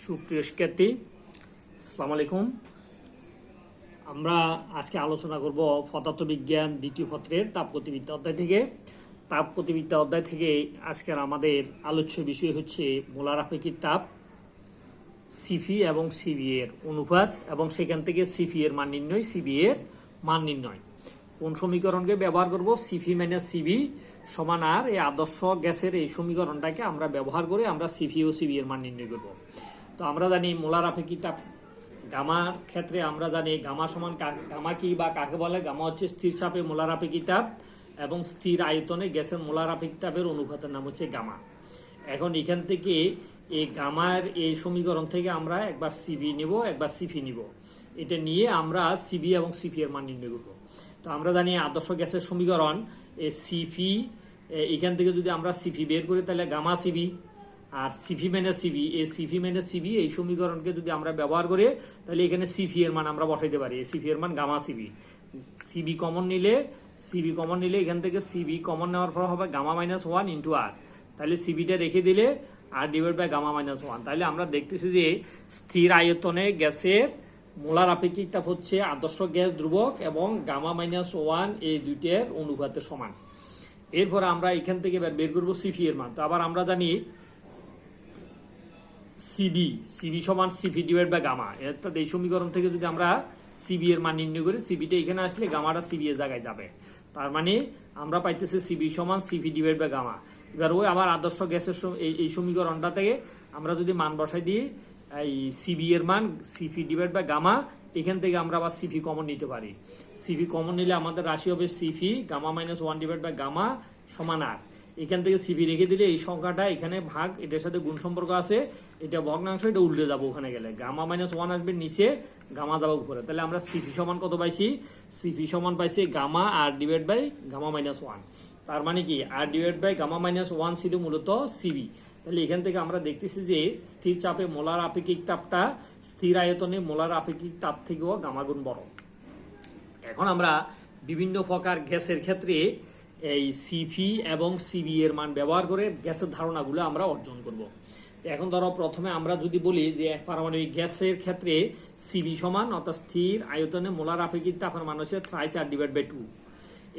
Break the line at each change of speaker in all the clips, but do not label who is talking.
সুপ্রিয় শিক্ষার্থী, আসসালামু আলাইকুম। আমরা আজকে আলোচনা করব পদার্থবিজ্ঞান দ্বিতীয় পত্রের তাপগতিবিদ্যা অধ্যায় থেকে। তাপগতিবিদ্যা অধ্যায় থেকে আজকের আমাদের আলোচ্য বিষয় হচ্ছে মোলার আপেক্ষিক তাপ, সিফি এবং সিবি এর অনুপাত, এবং সেখান থেকে সিফি এর মান নির্ণয়, সিবি এর মান নির্ণয়। কোন সমীকরণকে ব্যবহার করব? সিফি মাইনাস সিবি সমান আর। এই আদর্শ গ্যাসের এই সমীকরণটাকে আমরা ব্যবহার করে আমরা সিফি ও সিবি এর মান নির্ণয় করব। তো আমরা জানি মোলার আপেক্ষিক তাপ গামার ক্ষেত্রে আমরা জানি গামা সমান গামা কি বা কাকে বলে? গামা হচ্ছে স্থির চাপে মোলার আপেক্ষিক তাপ এবং স্থির আয়তনে গ্যাসের মোলার আপেক্ষিক তাপের অনুপাতের নাম হচ্ছে গামা। এখন এখান থেকে এই গামার এই সমীকরণ থেকে আমরা একবার সিবি নিব, একবার সিফি নিব। এটা নিয়ে আমরা সিবি এবং সিফি এর মান নির্ণয় করব। তো আমরা জানি আদর্শ গ্যাসের সমীকরণ সিফি, এখান থেকে যদি আমরা সিফি বের করি তাহলে গামা সিবি, আর সিফি মাইনাস সিবি, এই সিফি মাইনাস সিবি এই সমীকরণকে যদি আমরা ব্যবহার করি তাহলে এখানে সিফি এর মান আমরা বসাইতে পারি। সিফি এর মান গামা সিবি। সিবি কমন নিলে এখান থেকে সিবি কমন নেওয়ার পর হবে gamma minus one into R. তাহলে সিবিটা রেখে দিলে R divide by gamma minus one. তাহলে আমরা দেখতেছি যে স্থির আয়তনে গ্যাসের মোলার আপেক্ষিক তাপ হচ্ছে আদর্শ গ্যাস ধ্রুবক এবং গামা মাইনাস ওয়ান এই দুইটার অনুপাতের সমান। এরপর আমরা এখান থেকে বের করবো সিফি এর মান। তো আবার আমরা জানি সিবি সমান সিফি ডিভাইড বাই গামা। অর্থাৎ এই সমীকরণ থেকে যদি আমরা সিবি এর মান নির্ণয় করি, সিবিটা এখানে আসলে গামাটা সিবি এর জায়গায় যাবে। তার মানে আমরা পাইতেছি সিবি সমান সিফি ডিভাইড বাই গামা। এবার ওই আবার আদর্শ গ্যাসের এই সমীকরণটা থেকে আমরা যদি মান বসাই দিই, এই সিবি এর মান সিফি ডিভাইড বাই গামা, এখান থেকে আমরা আবার সিফি কমন নিতে পারি। সিফি কমন নিলে আমাদের রাশি হবে CV gamma minus one divide by gamma সমান আর। এখান থেকে সিবি রেখে দিলে এই সংখ্যাটা এখানে ভাগ, এটার সাথে গুণ সম্পর্ক আছে, এটা ভগ্নাংশ, এটা উল্টে যাবো। ওখানে গেলে গামা মাইনাস ওয়ান আসবে নিচে, গামা যাবো উপরে। তাহলে আমরা সিফি সমান কত পাইছি? সিফি সমান পাইছি gamma R divide by gamma minus one. তার মানে কি R divide by gamma minus one ছিল মূলত সিবি। তাহলে এখান থেকে আমরা দেখতেছি যে স্থির চাপে মোলার আপেক্ষিক তাপটা স্থির আয়তনে মোলার আপেক্ষিক তাপ থেকেও গামা গুণ বড়। এখন আমরা বিভিন্ন প্রকার গ্যাসের ক্ষেত্রে এই সিফি এবং সিবি এর মান ব্যবহার করে গ্যাসের ধারণাগুলো আমরা অর্জন করব। এখন ধরো প্রথমে আমরা যদি বলি যে পারমাণবিক গ্যাসের ক্ষেত্রে সিবি সমান অর্থাৎ স্থির আয়তনে মোলার আপেক্ষিক তাপের মান হচ্ছে thrice R divide by two.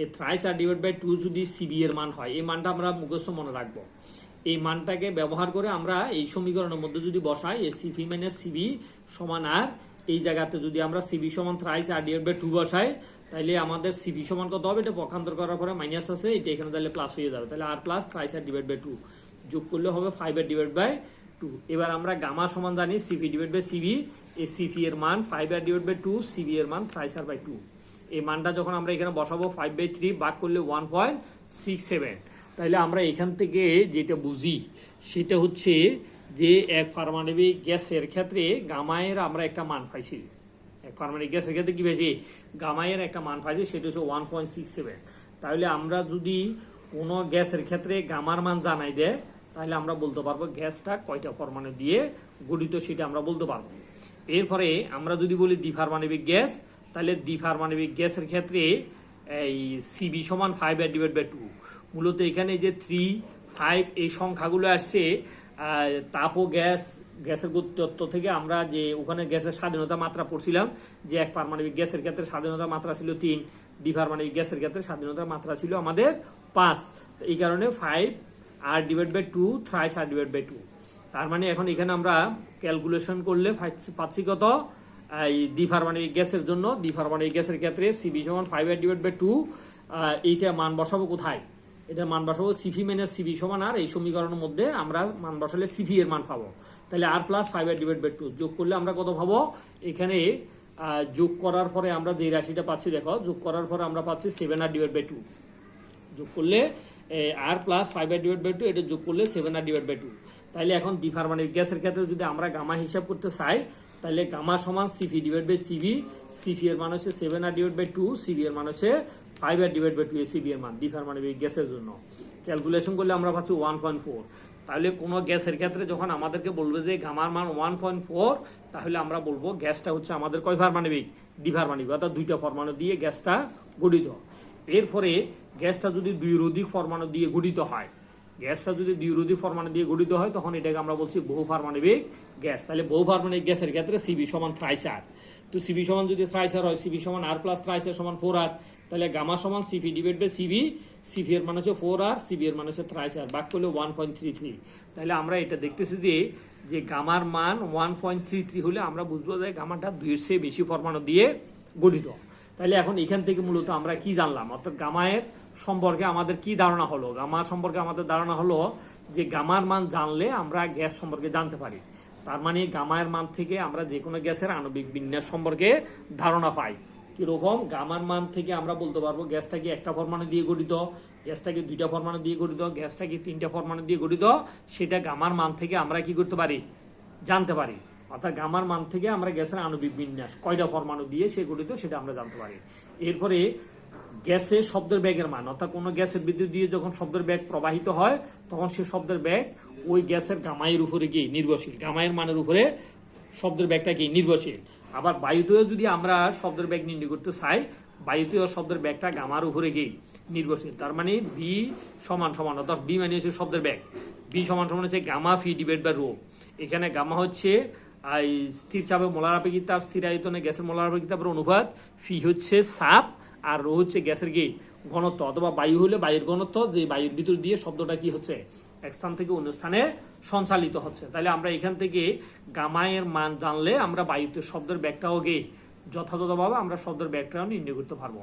এই thrice R divide by two যদি সিবি এর মান হয়, এই মানটা আমরা মুখস্থ মনে রাখবো। এই মানটাকে ব্যবহার করে আমরা এই সমীকরণের মধ্যে যদি বসাই, এই সিফি মাইনাস সিবি সমান আর, এই জায়গাতে যদি আমরা সিবি সমান thrice R divide by two বসাই তাহলে আমাদের সিবি সমান কত হবে? এটা পক্ষান্তর করার পরে মাইনাস আছে, এটা এখানে তাহলে প্লাস হয়ে যাবে। তাহলে R plus thrice R divide by two যোগ করলে হবে 5 আর ডিভাইড বাই 2। এবার আমরা গামা সমান জানি সিফি ডিভাইড বাই সিবি। এই সিফি এর মান 5 আর ডিভাইড বাই 2, সিবি এর মান থ্রাইস আর বাই 2। এই মানটা যখন আমরা এখানে বসাবো 5/3 ভাগ করলে 1.67। তাহলে আমরা এখান থেকে যেটা বুঝি সেটা হচ্ছে যে এক পারমাণবিক গ্যাসের ক্ষেত্রে গামায়ের আমরা একটা মান পাইছি। এক পারমাণবিক গ্যাসের ক্ষেত্রে কি পেয়েছি? গামায়ের একটা মান পাইছি, সেটা হচ্ছে 1.67। তাহলে আমরা যদি কোনো গ্যাসের ক্ষেত্রে গামার মান জানাই দেয় তাহলে আমরা বলতে পারবো গ্যাসটা কয়টা পরমাণু দিয়ে গঠিত, সেটা আমরা বলতে পারবো। এরপরে আমরা যদি বলি দ্বিপারমাণবিক গ্যাস, তাহলে দ্বিপারমাণবিক গ্যাসের ক্ষেত্রে এই সিবি সমান 5 আর ডিভাইড বাই 2। মূলত এখানে যে 3, 5 এই সংখ্যাগুলো আসছে তাপ ও গ্যাসের তত্ত্ব থেকে। আমরা যে ওখানে গ্যাসের স্বাধীনতা মাত্রা পড়ছিলাম যে এক পারমাণবিক গ্যাসের ক্ষেত্রে স্বাধীনতার মাত্রা ছিল 3, দ্বিপারমাণবিক গ্যাসের ক্ষেত্রে স্বাধীনতার মাত্রা ছিল আমাদের 5। এই কারণে 5 R divide by 2 thrice R divide by 2। তার মানে এখন এখানে আমরা ক্যালকুলেশন করলে পাচ্ছি কত? এই দ্বিপারমাণবিক গ্যাসের জন্য, দ্বিপারমাণবিক গ্যাসের ক্ষেত্রে সিবি সমান 5 আর ডিভাইড বাই 2। এইটা মান বসাবো কোথায়? এটা মান বসাবো সিফি মাইনাস সিবি সমান আর। এই সমীকরণের মধ্যে আমরা মান বসালে সিফি এর মান পাবো। তাহলে R plus 5 R divide by 2 যোগ করলে আমরা কত পাবো? এখানে যোগ করার পরে আমরা যে রাশিটা পাচ্ছি দেখো, যোগ করার পরে আমরা পাচ্ছি 7 আর ডিভাইড বাই 2। যোগ করলে আর প্লাস 5 আর ডিভাইড বাই 2, এটা যোগ করলে 7 আর ডিভাইড বাই 2। তাহলে এখন দ্বিপারমাণবিক গ্যাসের ক্ষেত্রে যদি আমরা গামা হিসাব করতে চাই তাহলে গামা সমান সিফি ডিভাইড বাই সিবি। সিফি এর মান হচ্ছে 7 আর ডিভাইড বাই 2, সিবি এর মান হচ্ছে 5 আর ডিভাইড বাই 2। সিবি এর মান দ্বিপারমাণবিক গ্যাসের জন্য ক্যালকুলেশন করলে আমরা পাচ্ছি 1.4। তাহলে কোনো গ্যাসের ক্ষেত্রে যখন আমাদেরকে বলবে যে গামার মান 1.4, তাহলে আমরা বলবো গ্যাসটা হচ্ছে আমাদের কয় পারমাণবিক? দ্বিপারমাণবিক, অর্থাৎ দুইটা পরমাণু দিয়ে গ্যাসটা গঠিত। এরপরে গ্যাসটা যদি দুই অধিক পরমাণু দিয়ে গঠিত হয় গ্যাসটা যদি দ্বিরোধী পরমাণু দিয়ে গঠিত হয় তখন এটাকে আমরা বলছি বহু পারমাণবিক গ্যাস। তাহলে বহু পারমাণবিক গ্যাসের ক্ষেত্রে সিবি সমান থ্রাইসার। তো সিবি সমান যদি থ্রাইসার হয়, সিবি সমান আর প্লাস থ্রাইসার সমান 4R, তাহলে গামা সমান CP divide by CB. CP এর মান হচ্ছে 4R, সিবি এর মান হচ্ছে থ্রাইসার, বাক করলে 1.33। তাহলে আমরা এটা দেখতেছি যে গামার মান 1.33 হলে আমরা বুঝবো যে গামাটা 2 এর চেয়ে বেশি পরমাণু দিয়ে গঠিত। তাহলে এখন এখান থেকে মূলত আমরা কি জানলাম, অর্থাৎ গামায়ের সম্পর্কে আমাদের কি ধারণা হলো? গামা সম্পর্কে আমাদের ধারণা হলো যে গামার মান জানলে আমরা গ্যাস সম্পর্কে জানতে পারি। তার মানে গামার মান থেকে আমরা যে কোনো গ্যাসের আণবিক বিন্যাস সম্পর্কে ধারণা পাই। কিরকম? গামার মান থেকে আমরা বলতে পারবো গ্যাসটা কি একটা পরমাণু দিয়ে গঠিত, গ্যাসটা কি 2টা পরমাণু দিয়ে গঠিত, গ্যাসটা কি 3টা পরমাণু দিয়ে গঠিত, সেটা গামার মান থেকে আমরা কি করতে পারি? জানতে পারি। অর্থাৎ গামার মান থেকে আমরা গ্যাসের আণবিক বিন্যাস কয়টা পরমাণু দিয়ে সে গঠিত সেটা আমরা জানতে পারি। এরপরে গ্যাসের শব্দের বেগের মান, অর্থাৎ কোনো গ্যাসের বিদ্যুৎ দিয়ে যখন শব্দের বেগ প্রবাহিত হয় তখন সে শব্দের বেগ ওই গ্যাসের গামায়ের উপরে কি নির্ভরশীল, গামায়ের মানের উপরে শব্দের বেগটা কি নির্ভরশীল। আবার বায়ুতেও যদি আমরা শব্দের বেগ নির্ণয় করতে চাই, বায়ুতেও শব্দের বেগটা গামার উপরে কি নির্ভরশীল। তার মানে বি সমান সমান, অর্থাৎ বি মানে হচ্ছে শব্দের বেগ, বি সমান সমান হচ্ছে gamma phi divide by rho. এখানে গামা হচ্ছে স্থির চাপে মোলার আপেক্ষিক তাপ, স্থির আয়তনে গ্যাসের মোলার আপেক্ষিক তাপের অনুপাত, ফি হচ্ছে চাপ, আর রো হচ্ছে গ্যাসের কি ঘনত্ব, অথবা বায়ু হলে বায়ুর ঘনত্ব, যে বায়ুর ভিতর দিয়ে শব্দটা কি হচ্ছে এক স্থান থেকে অন্য স্থানে সঞ্চালিত হচ্ছে। তাহলে আমরা এখান থেকে গামায়ের মান জানলে আমরা বায়ুতে শব্দের ব্যাগটাও গে যথাযথভাবে আমরা শব্দের ব্যাগটাও নির্ণয় করতে পারবো।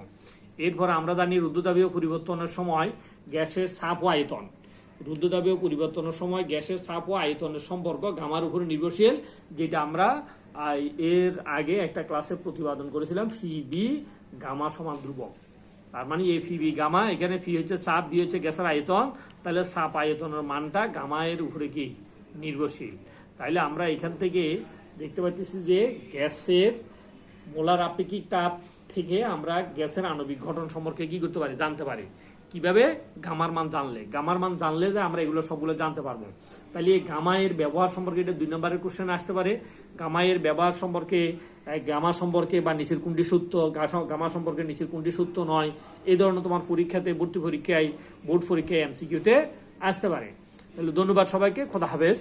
এরপর আমরা জানি রুদ্ধতাপীয় পরিবর্তনের সময় গ্যাসের চাপ ও আয়তন, রুদ্ধতাপীয় পরিবর্তনের সময় গ্যাসের চাপ ও আয়তনের সম্পর্ক গামার উপরে নির্ভরশীল, যেটা আমরা এর আগে একটা ক্লাসে প্রতিপাদন করেছিলাম, ফি বি গামা সমান ধ্রুবক। তার মানে এই ফি বি গামা, এখানে ফি হচ্ছে চাপ, বি হচ্ছে গ্যাসের আয়তন, তাহলে চাপ আয়তনের মানটা গামা এর উপরে কি নির্ভরশীল। তাইলে আমরা এখান থেকে দেখতে পাচ্ছি যে গ্যাসের মোলার আপেক্ষিক তাপ থেকে আমরা গ্যাসের আণবিক গঠন সম্পর্কে কি করতে পারি? জানতে পারি। কিভাবে? গামার মান জানলে। গামার মান জানলে যে আমরা এগুলো সবগুলো জানতে পারবো। তাহলে এই গামায়ের ব্যবহার সম্পর্কে এটা 2 নম্বরের কোশ্চেন আসতে পারে। গামায়ের ব্যবহার সম্পর্কে, গামা সম্পর্কে বা নিচের কোনটি সূত্র, গামা সম্পর্কে নিচের কোনটি সূত্র নয়, এই ধরনের তোমার পরীক্ষাতে, ভর্তি পরীক্ষায়, বোর্ড পরীক্ষায়, এমসিকিউতে আসতে পারে। তাহলে ধন্যবাদ সবাইকে, খোদা হাফেজ।